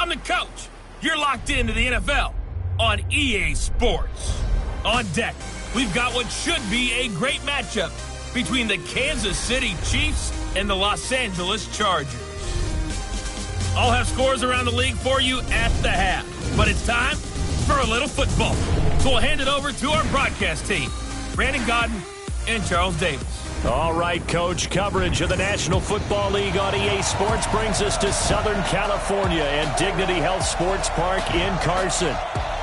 I'm the coach. You're locked into the NFL on EA Sports. On deck, we've got what should be a great matchup between the Kansas City Chiefs and the Los Angeles Chargers. I'll have scores around the league for you at the half, but it's time for a little football. So we'll hand it over to our broadcast team, Brandon Godden and Charles Davis. All right, Coach. Coverage of the National Football League on EA Sports brings us to Southern California and Dignity Health Sports Park in Carson.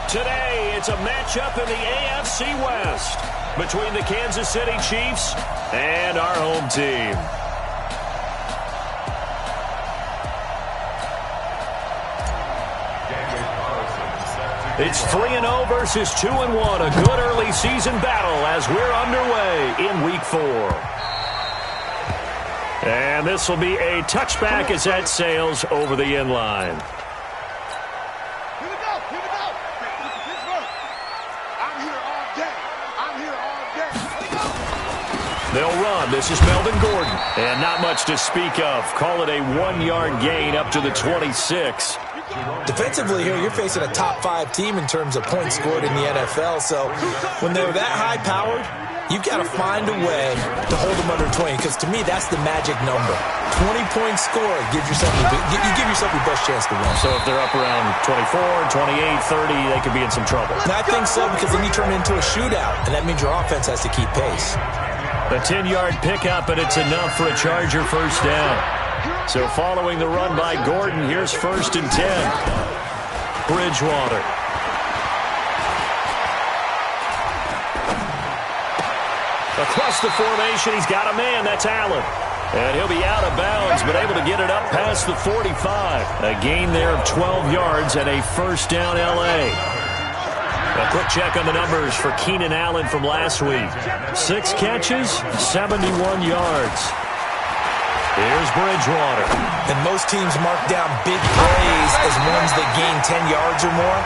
Today, it's a matchup in the AFC West between the Kansas City Chiefs and our home team. It's 3-0 versus 2-1, a good early season battle as we're underway in Week 4. And this will be a touchback as that sails over the end line. Here we go. Pittsburgh. I'm here all day. Let it go. They'll run. This is Melvin Gordon. And not much to speak of. Call it a 1-yard gain up to the 26. Defensively here, you're facing a top 5 team in terms of points scored in the NFL. So when they're that high-powered, you've got to find a way to hold them under 20, because to me, that's the magic number. 20-point score, you give yourself your best chance to win. So if they're up around 24, 28, 30, they could be in some trouble. And I think so, because then you turn it into a shootout, and that means your offense has to keep pace. A 10-yard pickup, and it's enough for a Charger first down. So following the run by Gordon, here's 1st and 10. Bridgewater. Across the formation, he's got a man. That's Allen. And he'll be out of bounds, but able to get it up past the 45. A gain there of 12 yards and a first down L.A. A quick check on the numbers for Keenan Allen from last week. 6 catches, 71 yards. Here's Bridgewater. And most teams mark down big plays as ones that gain 10 yards or more.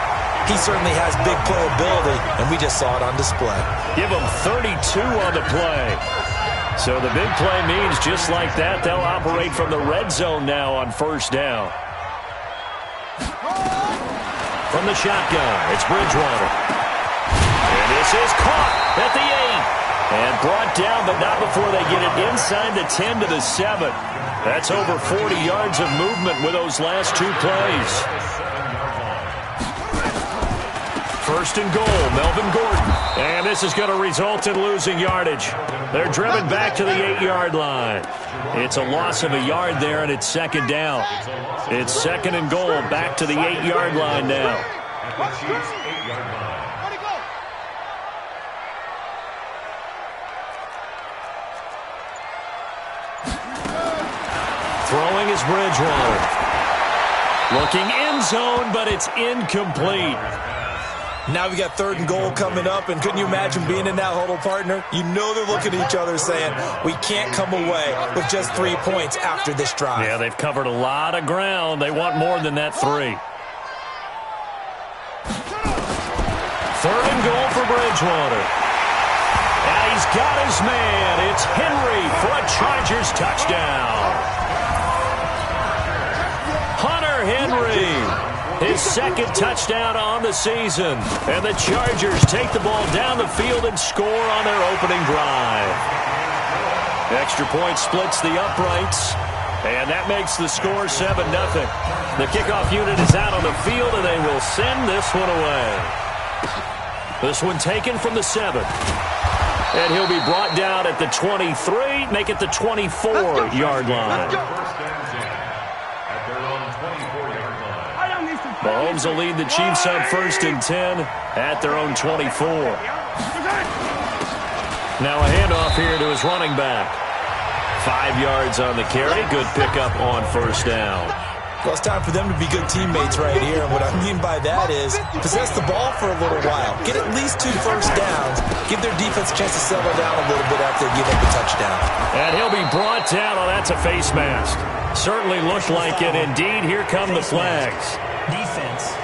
He certainly has big playability, and we just saw it on display. Give him 32 on the play. So the big play means just like that, they'll operate from the red zone now on first down. From the shotgun, it's Bridgewater. And this is caught at the 8. And brought down, but not before they get it inside the 10 to the 7. That's over 40 yards of movement with those last 2 plays. 1st and goal, Melvin Gordon. And this is going to result in losing yardage. They're driven back to the 8-yard line. It's a loss of a yard there, and it's 2nd down. It's 2nd and goal, back to the 8-yard line now. Throwing is Bridgewater. Looking end zone, but it's incomplete. Now we got 3rd and goal coming up, and couldn't you imagine being in that huddle, partner? You know they're looking at each other saying, we can't come away with just 3 points after this drive. Yeah, they've covered a lot of ground. They want more than that 3. 3rd and goal for Bridgewater. And he's got his man. It's Henry for a Chargers touchdown. Hunter Henry, his 2nd touchdown on the season. And the Chargers take the ball down the field and score on their opening drive. Extra point splits the uprights, and that makes the score 7-0. The kickoff unit is out on the field, and they will send this one away. This one taken from the 7. And he'll be brought down at the 23, make it the 24-yard line. Mahomes will lead the Chiefs on 1st and 10 at their own 24. Now a handoff here to his running back. 5 yards on the carry. Good pickup on first down. Well, it's time for them to be good teammates right here. And what I mean by that is possess the ball for a little while. Get at least 2 first downs. Give their defense a chance to settle down a little bit after they give up a touchdown. And he'll be brought down. Oh, that's a face mask. Certainly looked like it. Indeed, here come the flags. Defense.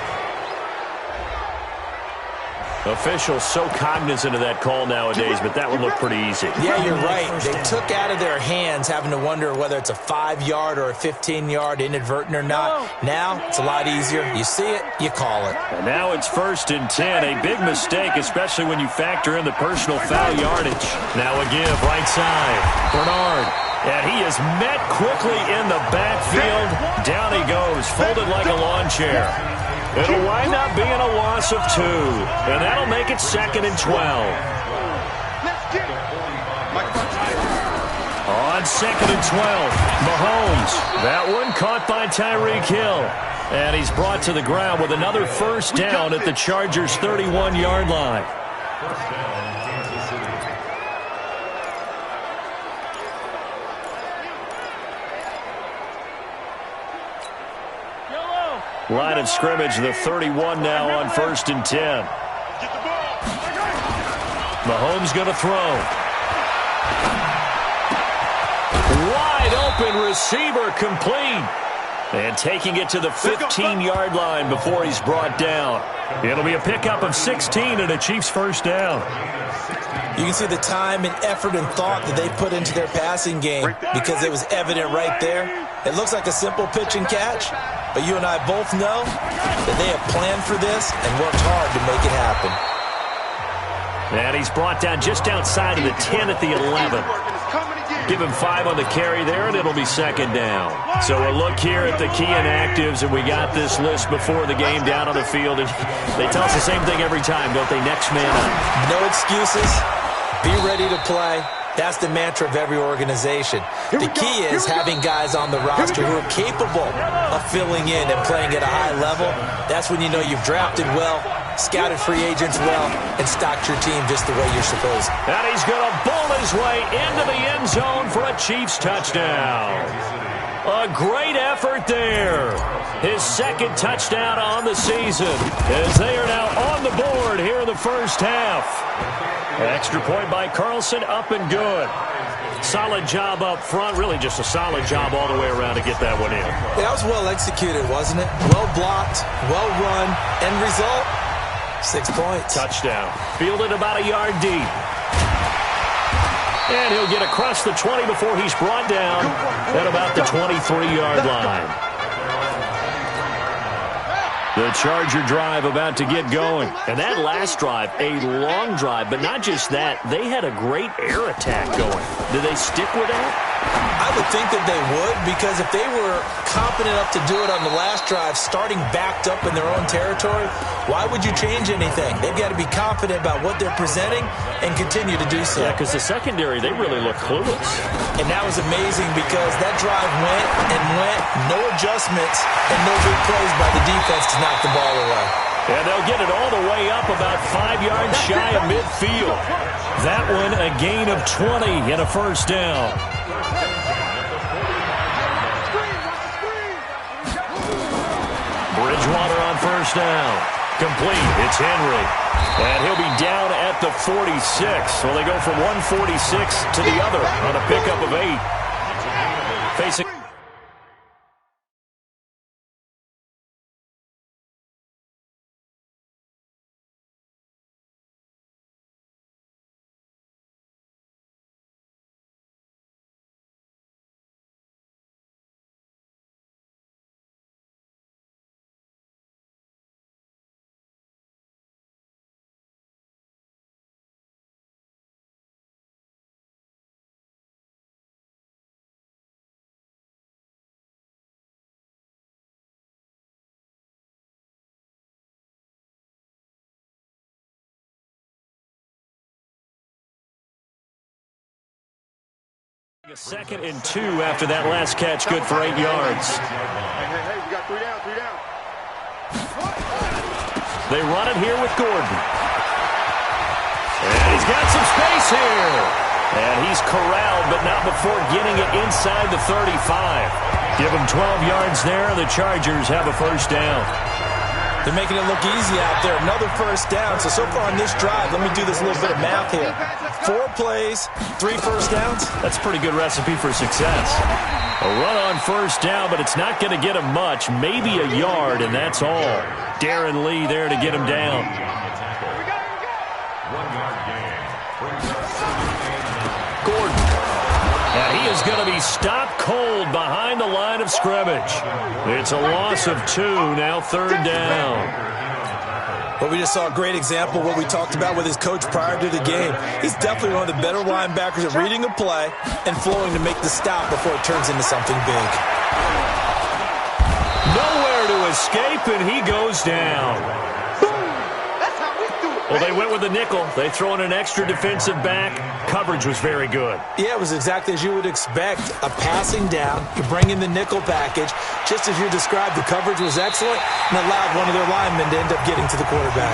Officials so cognizant of that call nowadays, but that would look pretty easy. Yeah, you're right. They took out of their hands having to wonder whether it's a 5-yard or a 15-yard inadvertent or not. Now, it's a lot easier. You see it, you call it. And now it's 1st and 10. A big mistake, especially when you factor in the personal foul yardage. Now a give, right side. Bernard. And he is met quickly in the backfield. Down he goes, folded like a lawn chair. It'll wind up being a loss of 2, and that'll make it 2nd and 12. On 2nd and 12, Mahomes. That one caught by Tyreek Hill. And he's brought to the ground with another first down at the Chargers' 31-yard line. Line of scrimmage, the 31 now on 1st and 10. Mahomes going to throw. Wide open receiver complete. And taking it to the 15-yard line before he's brought down. It'll be a pickup of 16 and a Chiefs first down. You can see the time and effort and thought that they put into their passing game because it was evident right there. It looks like a simple pitch and catch, but you and I both know that they have planned for this and worked hard to make it happen. And he's brought down just outside of the 10 at the 11. Give him 5 on the carry there, and it'll be 2nd down. So a look here at the key inactives, and we got this list before the game down on the field. And they tell us the same thing every time, don't they? Next man up. No excuses. Be ready to play. That's the mantra of every organization. The key is having guys on the roster who are capable of filling in and playing at a high level. That's when you know you've drafted well, scouted free agents well, and stocked your team just the way you're supposed to. And he's going to bowl his way into the end zone for a Chiefs touchdown. A great effort there. His 2nd touchdown on the season as they are now on the board here in the first half. Extra point by Carlson, up and good. Solid job up front, really just a solid job all the way around to get that one in. That was well executed, wasn't it? Well blocked, well run, end result, 6 points. Touchdown. Fielded about a yard deep. And he'll get across the 20 before he's brought down at about the 23-yard line. The Charger drive about to get going. And that last drive, a long drive, but not just that. They had a great air attack going. Did they stick with that? I would think that they would, because if they were confident enough to do it on the last drive, starting backed up in their own territory, why would you change anything? They've got to be confident about what they're presenting and continue to do so. Yeah, because the secondary, they really look clueless. And that was amazing because that drive went and went, no adjustments, and no big plays by the defense to knock the ball away. And they'll get it all the way up about 5 yards shy of midfield. That one a gain of 20 and a first down. Bridgewater on first down. Complete. It's Henry. And he'll be down at the 46. So they go from 146 to the other on a pickup of 8. Facing... A 2nd and 2 after that last catch, good for 8 yards. Hey, we got 3 down, 3 down. They run it here with Gordon. And he's got some space here. And he's corralled, but not before getting it inside the 35. Give him 12 yards there, and the Chargers have a first down. They're making it look easy out there. Another first down. So far on this drive, let me do this little bit of math here. 4 plays, 3 first downs. That's a pretty good recipe for success. A run on first down, but it's not going to get him much. Maybe a yard, and that's all. Darren Lee there to get him down. And he is going to be stopped cold behind the line of scrimmage. It's a loss of 2, now 3rd down. Well, we just saw a great example of what we talked about with his coach prior to the game. He's definitely one of the better linebackers at reading a play and flowing to make the stop before it turns into something big. Nowhere to escape, and he goes down. Well, they went with the nickel. They throw in an extra defensive back. Coverage was very good. Yeah, it was exactly as you would expect. A passing down. You bring in the nickel package. Just as you described, the coverage was excellent and allowed one of their linemen to end up getting to the quarterback.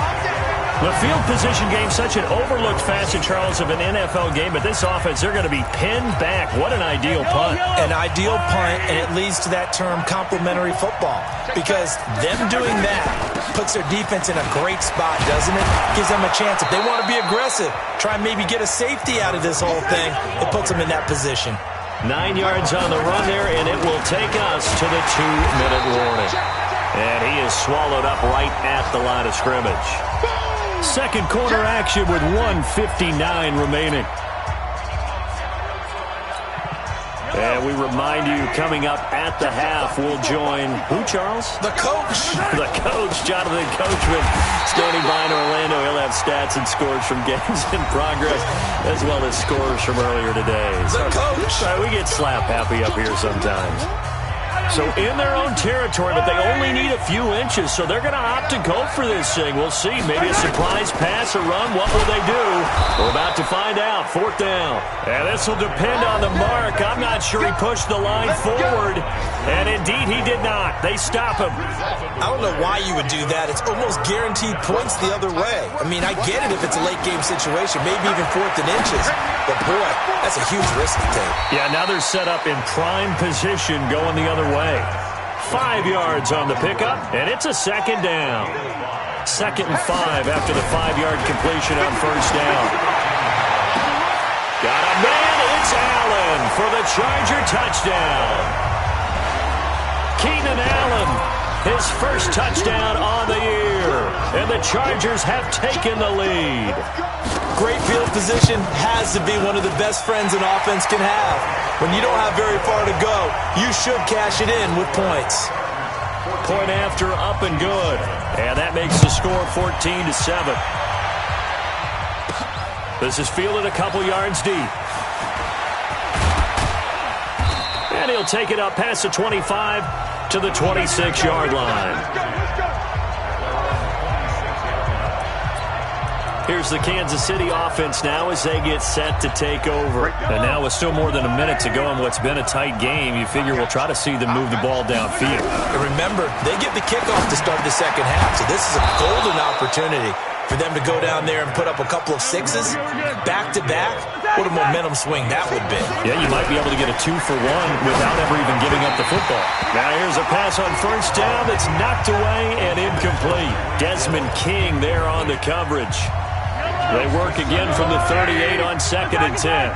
The field position game, such an overlooked facet, Charles, of an NFL game, but this offense, they're going to be pinned back. What an ideal punt. An ideal punt, and it leads to that term complementary football, because them doing that puts their defense in a great spot, doesn't it? Gives them a chance. If they want to be aggressive, try and maybe get a safety out of this whole thing, it puts them in that position. 9 yards on the run there, and it will take us to the 2-minute warning. And he is swallowed up right at the line of scrimmage. Second quarter action with 1:59 remaining. And we remind you, coming up at the half, we'll join who, Charles? The coach. The coach, Jonathan Coachman, standing by in Orlando. He'll have stats and scores from games in progress, as well as scores from earlier today. The coach. Sorry, we get slap happy up here sometimes. So in their own territory, but they only need a few inches, so they're going to opt to go for this thing. We'll see. Maybe a surprise pass or run. What will they do? We're about to find out. 4th down. And this will depend on the mark. I'm not sure he pushed the line forward. And indeed, he did not. They stop him. I don't know why you would do that. It's almost guaranteed points the other way. I mean, I get it if it's a late game situation, maybe even 4th and inches. But boy, that's a huge risk to take. Yeah, now they're set up in prime position going the other way. 5 yards on the pickup, and it's a 2nd down. 2nd and 5 after the 5-yard completion on 1st down. Got a man, it's Allen for the Charger touchdown. Keenan Allen, his first touchdown on the year, and the Chargers have taken the lead. Great field position has to be one of the best friends an offense can have. When you don't have very far to go, you should cash it in with points. Point after, up and good. And that makes the score 14-7. This is fielded a couple yards deep. And he'll take it up past the 25 to the 26-yard line. Here's the Kansas City offense now as they get set to take over. And now with still more than a minute to go in what's been a tight game, you figure we'll try to see them move the ball downfield. And remember, they get the kickoff to start the second half, so this is a golden opportunity for them to go down there and put up a couple of sixes back-to-back. What a momentum swing that would be. Yeah, you might be able to get a 2-for-1 without ever even giving up the football. Now here's a pass on 1st down that's knocked away and incomplete. Desmond King there on the coverage. They work again from the 38 on 2nd and 10.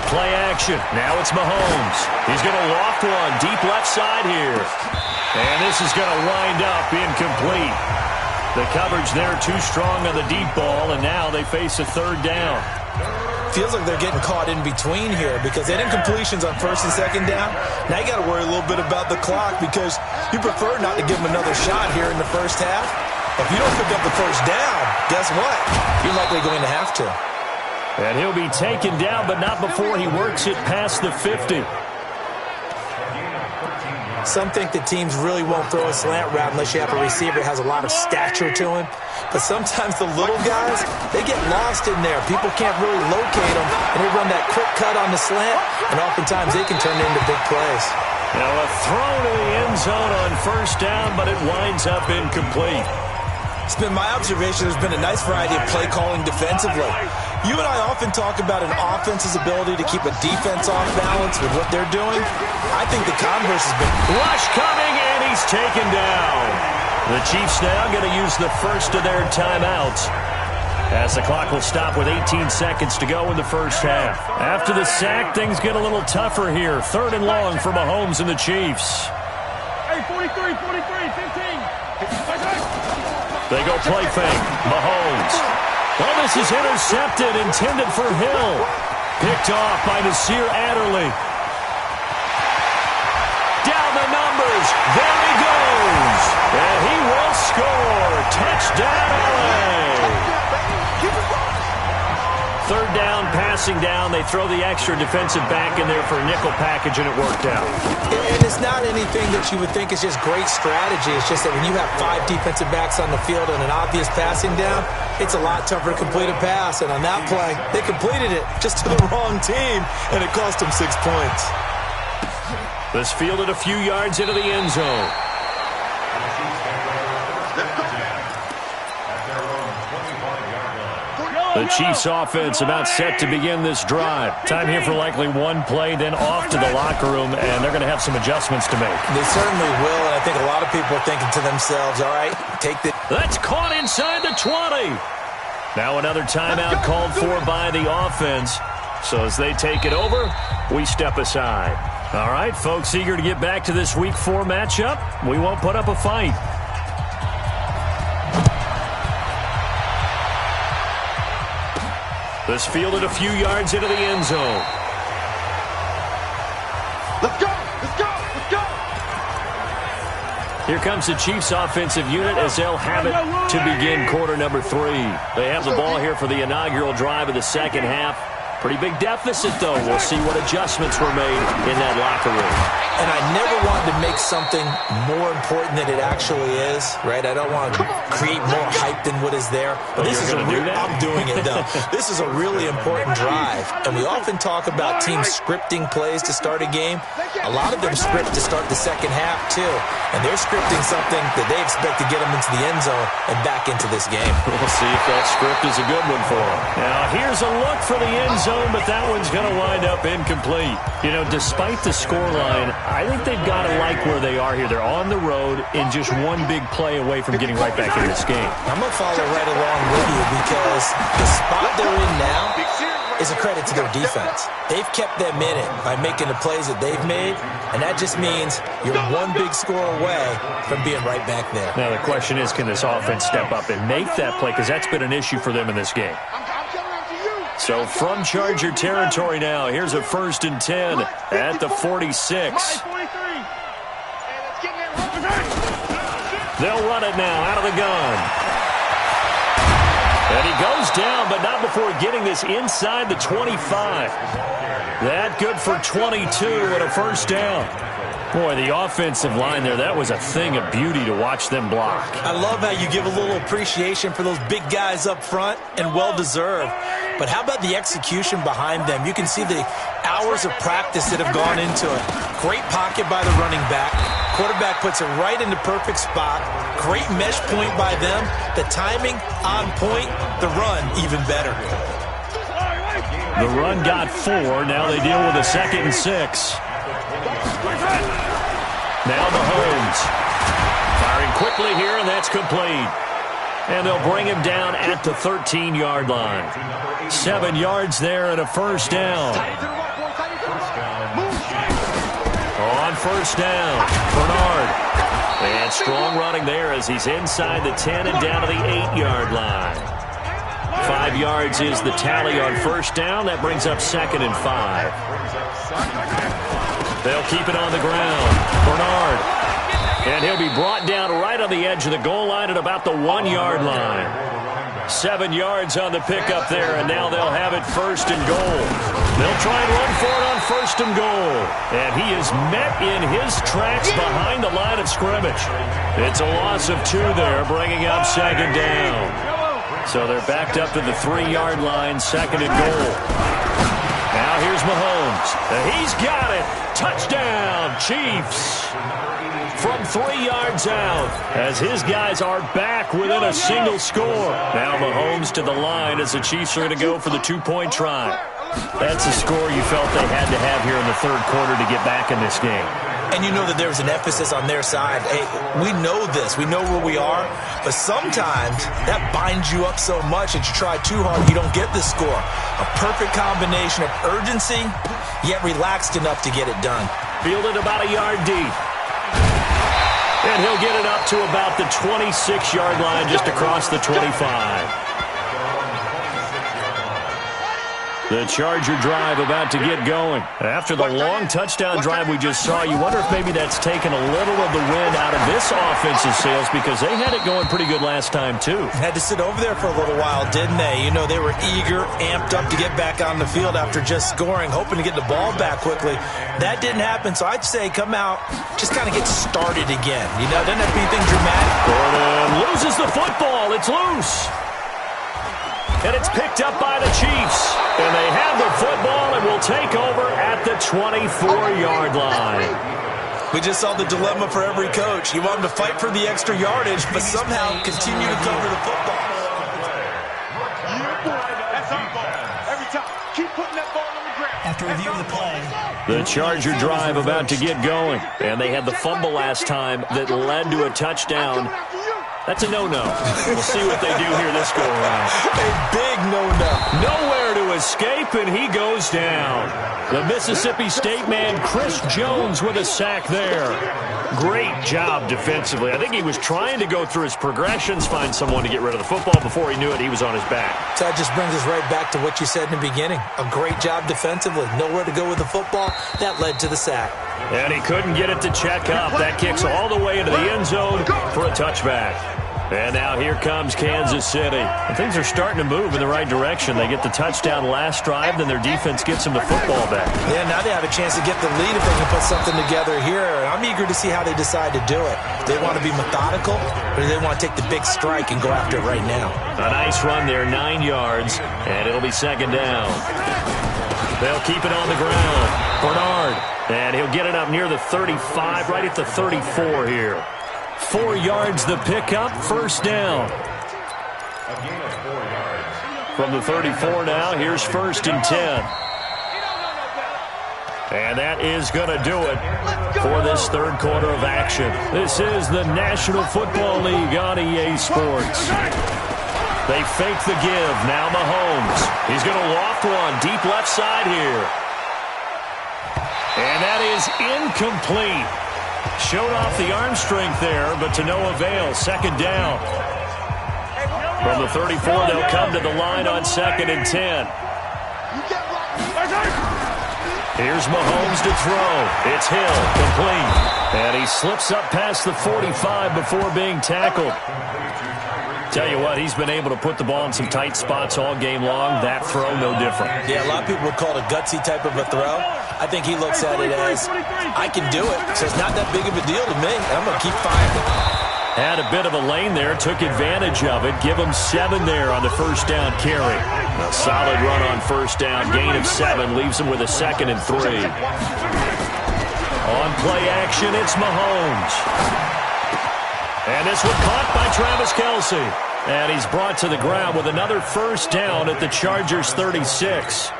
Play action. Now it's Mahomes. He's going to loft one deep left side here. And this is going to wind up incomplete. The coverage there too strong on the deep ball, and now they face a 3rd down. Feels like they're getting caught in between here because they had incompletions on 1st and 2nd down. Now you got to worry a little bit about the clock because you prefer not to give them another shot here in the first half. If you don't pick up the 1st down, guess what? You're likely going to have to. And he'll be taken down, but not before he works it past the 50. Some think that teams really won't throw a slant route unless you have a receiver that has a lot of stature to him. But sometimes the little guys, they get lost in there. People can't really locate them, and they run that quick cut on the slant, and oftentimes they can turn it into big plays. Now a throw to the end zone on 1st down, but it winds up incomplete. It's been my observation there's been a nice variety of play calling defensively. You and I often talk about an offense's ability to keep a defense off balance with what they're doing. I think the converse has been... Rush coming, and he's taken down. The Chiefs now going to use the first of their timeouts as the clock will stop with 18 seconds to go in the first half. After the sack, things get a little tougher here. 3rd and long for Mahomes and the Chiefs. Hey, 43, 15. They go play fake. Mahomes Oh, this is intercepted, intended for Hill. Picked off by Nasir Adderley. Down the numbers. There he goes. And he will score. Touchdown, LA. Third down, passing down. They throw the extra defensive back in there for a nickel package, and it worked out. And it's not anything that you would think is just great strategy. It's just that when you have 5 defensive backs on the field and an obvious passing down, it's a lot tougher to complete a pass. And on that play, they completed it just to the wrong team, and it cost them 6 points. This fielded a few yards into the end zone. The Chiefs offense about set to begin this drive. Time here for likely one play, then off to the locker room, and they're going to have some adjustments to make. They certainly will, and I think a lot of people are thinking to themselves, all right, take the... That's caught inside the 20. Now another timeout called for by the offense. So as they take it over, we step aside. All right, folks, eager to get back to this Week 4 matchup. We won't put up a fight. This fielded a few yards into the end zone. Let's go! Let's go! Let's go! Here comes the Chiefs offensive unit as they'll have it to begin quarter number 3. They have the ball here for the inaugural drive of the second half. Pretty big deficit, though. We'll see what adjustments were made in that locker room. And I never wanted to make something more important than it actually is, right? I don't want to create more hype than what is there. But this is I'm doing it, though. This is a really important drive. And we often talk about teams scripting plays to start a game. A lot of them script to start the second half, too. And they're scripting something that they expect to get them into the end zone and back into this game. We'll see if that script is a good one for them. Now, here's a look for the end zone, but that one's going to wind up incomplete. You know, despite the scoreline, I think they've got to like where they are here. They're on the road in just one big play away from getting right back in this game. I'm going to follow right along with you because the spot they're in now is a credit to their defense. They've kept them in it by making the plays that they've made, and that just means you're one big score away from being right back there. Now, the question is, can this offense step up and make that play? Because that's been an issue for them in this game. So from Charger territory now, here's a 1st and 10 at the 46. They'll run it now out of the gun. And he goes down, but not before getting this inside the 25. That good for 22 and a 1st down. Boy, the offensive line there, that was a thing of beauty to watch them block. I love how you give a little appreciation for those big guys up front, and well-deserved. But how about the execution behind them? You can see the hours of practice that have gone into it. Great pocket by the running back. Quarterback puts it right in the perfect spot. Great mesh point by them. The timing on point. The run even better. The run got 4. Now they deal with a 2nd and 6. Now Mahomes firing quickly here, and that's complete. And they'll bring him down at the 13-yard line. 7 yards there and a 1st down. On 1st down, Bernard. And strong running there as he's inside the 10 and down to the 8-yard line. 5 yards is the tally on 1st down. That brings up 2nd and 5. They'll keep it on the ground. Bernard. And he'll be brought down right on the edge of the goal line at about the 1-yard line. 7 yards on the pickup there, and now they'll have it 1st and goal. They'll try and run for it on 1st and goal. And he is met in his tracks behind the line of scrimmage. It's a loss of 2 there, bringing up 2nd down. So they're backed up to the 3-yard line, 2nd and goal. Now here's Mahomes. He's got it. Touchdown, Chiefs. From 3 yards out as his guys are back within a single score. Now Mahomes to the line as the Chiefs are going to go for the 2-point try. That's a score you felt they had to have here in the 3rd quarter to get back in this game. And you know that there was an emphasis on their side. Hey, we know this. We know where we are. But sometimes that binds you up so much that you try too hard, you don't get the score. A perfect combination of urgency, yet relaxed enough to get it done. Fielded about a yard deep. And he'll get it up to about the 26-yard line just across the 25. The Charger drive about to get going. After the long touchdown drive we just saw, you wonder if maybe that's taken a little of the wind out of this offense's sails because they had it going pretty good last time, too. Had to sit over there for a little while, didn't they? You know, they were eager, amped up to get back on the field after just scoring, hoping to get the ball back quickly. That didn't happen, so I'd say come out, just kind of get started again. You know, doesn't have to be anything dramatic. Gordon loses the football. It's loose. And it's picked up by the Chiefs. And they have the football and will take over at the 24-yard line. We just saw the dilemma for every coach. You want them to fight for the extra yardage, but somehow continue to cover the football. That's our ball. Every time. Keep putting that ball on the ground. After reviewing the play, the Charger drive about to get going. And they had the fumble last time that led to a touchdown. That's a no-no. We'll see what they do here this go-around. A big no-no. Nowhere to escape, and he goes down. The Mississippi State man, Chris Jones, with a sack there. Great job defensively. I think he was trying to go through his progressions, find someone to get rid of the football. Before he knew it, he was on his back. So that just brings us right back to what you said in the beginning. A great job defensively. Nowhere to go with the football. That led to the sack. And he couldn't get it to check up. That kicks all the way into the end zone for a touchback. And now here comes Kansas City. And things are starting to move in the right direction. They get the touchdown last drive, then their defense gets them the football back. Yeah, now they have a chance to get the lead if they can put something together here. I'm eager to see how they decide to do it. Do they want to be methodical, or do they want to take the big strike and go after it right now? A nice run there, 9 yards, and it'll be second down. They'll keep it on the ground. Bernard, and he'll get it up near the 35, right at the 34 here. 4 yards the pickup, first down. From the 34 now, here's first and 10. And that is going to do it for this third quarter of action. This is the National Football League on EA Sports. They fake the give. Now Mahomes. He's going to loft one deep left side here. And that is incomplete. Showed off the arm strength there, but to no avail. Second down. From the 34, they'll come to the line on second and 10. Here's Mahomes to throw. It's Hill, complete. And he slips up past the 45 before being tackled. Tell you what, he's been able to put the ball in some tight spots all game long. That throw, no different. Yeah, a lot of people would call it a gutsy type of a throw. I think he looks at it as, I can do it, so it's not that big of a deal to me. I'm going to keep firing. Had a bit of a lane there, took advantage of it. Give him 7 there on the first down carry. A solid run on first down, gain of 7, leaves him with a second and 3. On play action, it's Mahomes. And this one caught by Travis Kelce. And he's brought to the ground with another first down at the Chargers 36.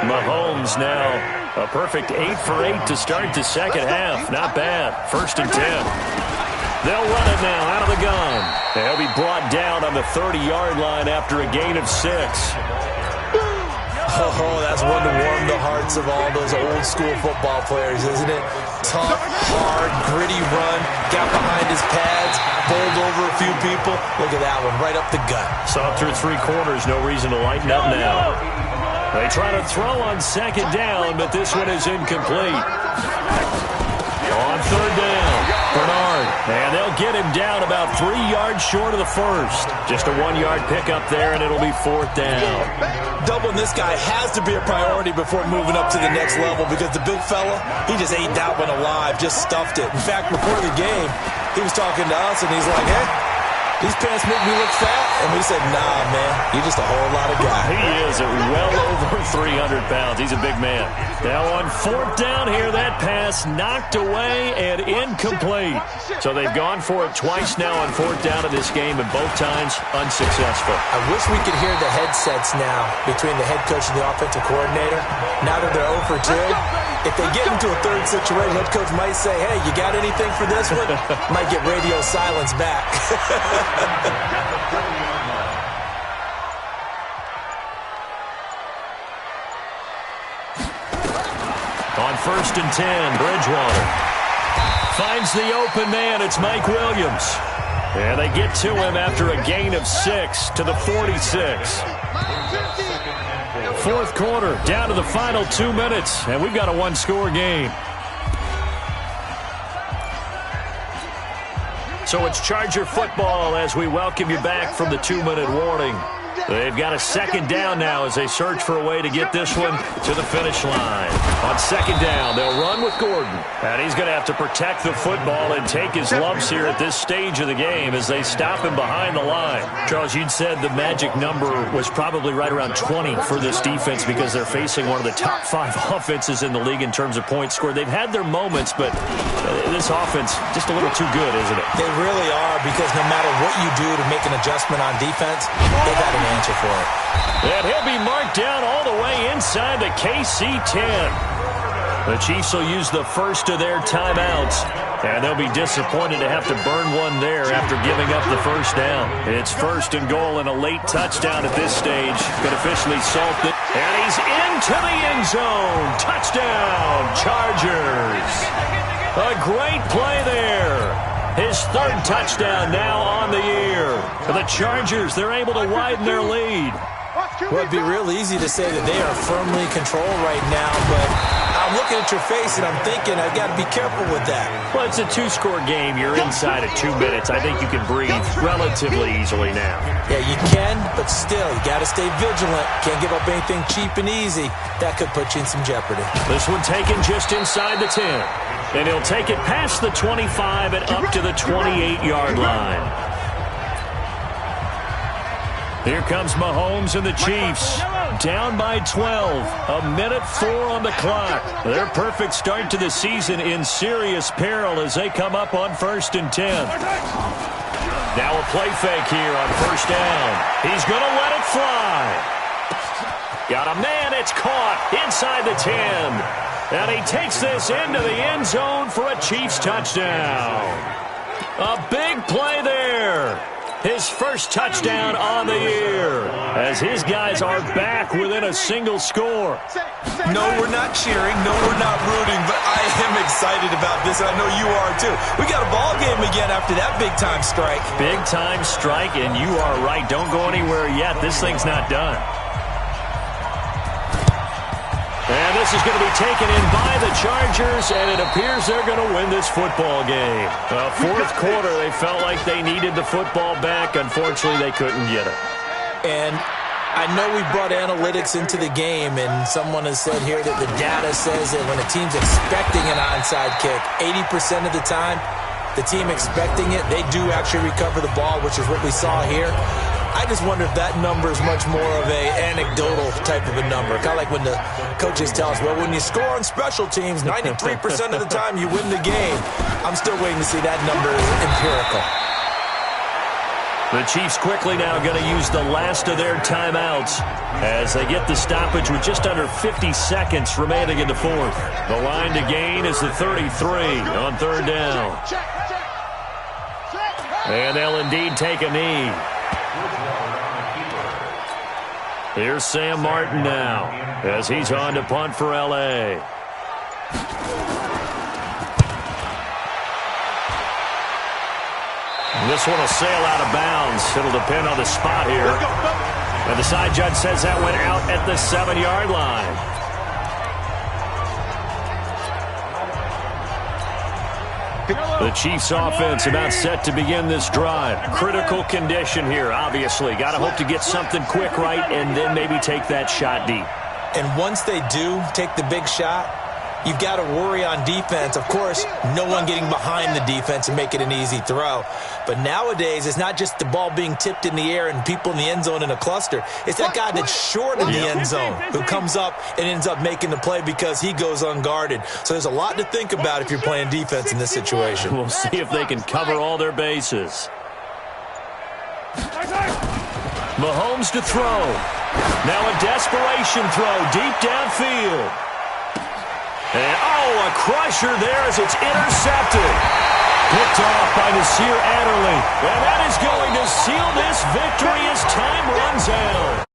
Mahomes now a perfect 8 for 8 to start the second half. Not bad. First and 10. They'll run it now out of the gun. They'll be brought down on the 30-yard line after a gain of 6. Oh, that's one to warm the hearts of all those old-school football players, isn't it? Tough, hard, gritty run, got behind his pads, bowled over a few people. Look at that one, right up the gut. Saw through 3 quarters, no reason to lighten up now. They try to throw on second down, but this one is incomplete. On third down, Bernard. And they'll get him down about 3 yards short of the first. Just a 1-yard pickup there, and it'll be fourth down. Doubling this guy has to be a priority before moving up to the next level because the big fella, he just ate that one alive, just stuffed it. In fact, before the game, he was talking to us, and he's like, hey, these pants make me look fat. And we said, nah, man, you're just a whole lot of guy. He is at well over 300 pounds. He's a big man. Now on fourth down here, that pass knocked away and incomplete. So they've gone for it twice now on fourth down of this game, and both times unsuccessful. I wish we could hear the headsets now between the head coach and the offensive coordinator. Now that they're 0 for 2, if they get into a third situation, head coach might say, hey, you got anything for this one? Might get radio silence back. On first and 10, Bridgewater finds the open man. It's Mike Williams. And they get to him after a gain of 6 to the 46. fourth quarter, down to the final 2 minutes, and we've got a one-score game. So it's Charger football as we welcome you back from the 2-minute warning. They've got a second down now as they search for a way to get this one to the finish line. On second down, they'll run with Gordon. And he's going to have to protect the football and take his lumps here at this stage of the game as they stop him behind the line. Charles, you'd said the magic number was probably right around 20 for this defense because they're facing one of the top 5 offenses in the league in terms of points scored. They've had their moments, but this offense just a little too good, isn't it? They really are, because no matter what you do to make an adjustment on defense, they've got an answer for it. And he'll be marked down all the way inside the KC 10. The Chiefs will use the first of their timeouts, and they'll be disappointed to have to burn one there after giving up the first down. It's first and goal and a late touchdown at this stage. Could officially salt it. And he's into the end zone. Touchdown, Chargers. A great play there. His third touchdown now on the year. For the Chargers, they're able to widen their lead. Well, it'd be real easy to say that they are firmly in control right now, but I'm looking at your face and I'm thinking I've got to be careful with that. Well, it's a 2-score game. You're inside of 2 minutes. I think you can breathe relatively easily now. Yeah, you can, but still, you got to stay vigilant. Can't give up anything cheap and easy. That could put you in some jeopardy. This one taken just inside the 10. And he'll take it past the 25 and up to the 28-yard line. Here comes Mahomes and the Chiefs. Down by 12. A minute 4 on the clock. Their perfect start to the season in serious peril as they come up on 1st and 10. Now a play fake here on first down. He's going to let it fly. Got a man. It's caught inside the 10. And he takes this into the end zone for a Chiefs touchdown. A big play there. His first touchdown on the year as his guys are back within a single score. No, we're not cheering. No, we're not rooting, but I am excited about this, and I know you are too. We got a ball game again after that big-time strike. Big-time strike, and you are right. Don't go anywhere yet. This thing's not done. And this is going to be taken in by the Chargers, and it appears they're going to win this football game. Fourth quarter, they felt like they needed the football back. Unfortunately, they couldn't get it. And I know we brought analytics into the game, and someone has said here that the data says that when a team's expecting an onside kick, 80% of the time, the team expecting it, they do actually recover the ball, which is what we saw here. I just wonder if that number is much more of a anecdotal type of a number. Kind of like when the coaches tell us, well, when you score on special teams, 93% of the time you win the game. I'm still waiting to see that number is empirical. The Chiefs quickly now going to use the last of their timeouts as they get the stoppage with just under 50 seconds remaining in the fourth. The line to gain is the 33 on third down. And they'll indeed take a knee. Here's Sam Martin now as he's on to punt for L.A. This one will sail out of bounds. It'll depend on the spot here. And the side judge says that went out at the 7-yard line. The Chiefs offense about set to begin this drive. Critical condition here, obviously. Got to hope to get something quick right and then maybe take that shot deep. And once they do take the big shot, you've got to worry on defense. Of course, no one getting behind the defense and make it an easy throw. But nowadays, it's not just the ball being tipped in the air and people in the end zone in a cluster. It's that guy that's short in the end zone who comes up and ends up making the play because he goes unguarded. So there's a lot to think about if you're playing defense in this situation. We'll see if they can cover all their bases. Mahomes to throw. Now a desperation throw deep downfield. And, a crusher there as it's intercepted. Picked off by Nasir Adderley. And that is going to seal this victory as time runs out.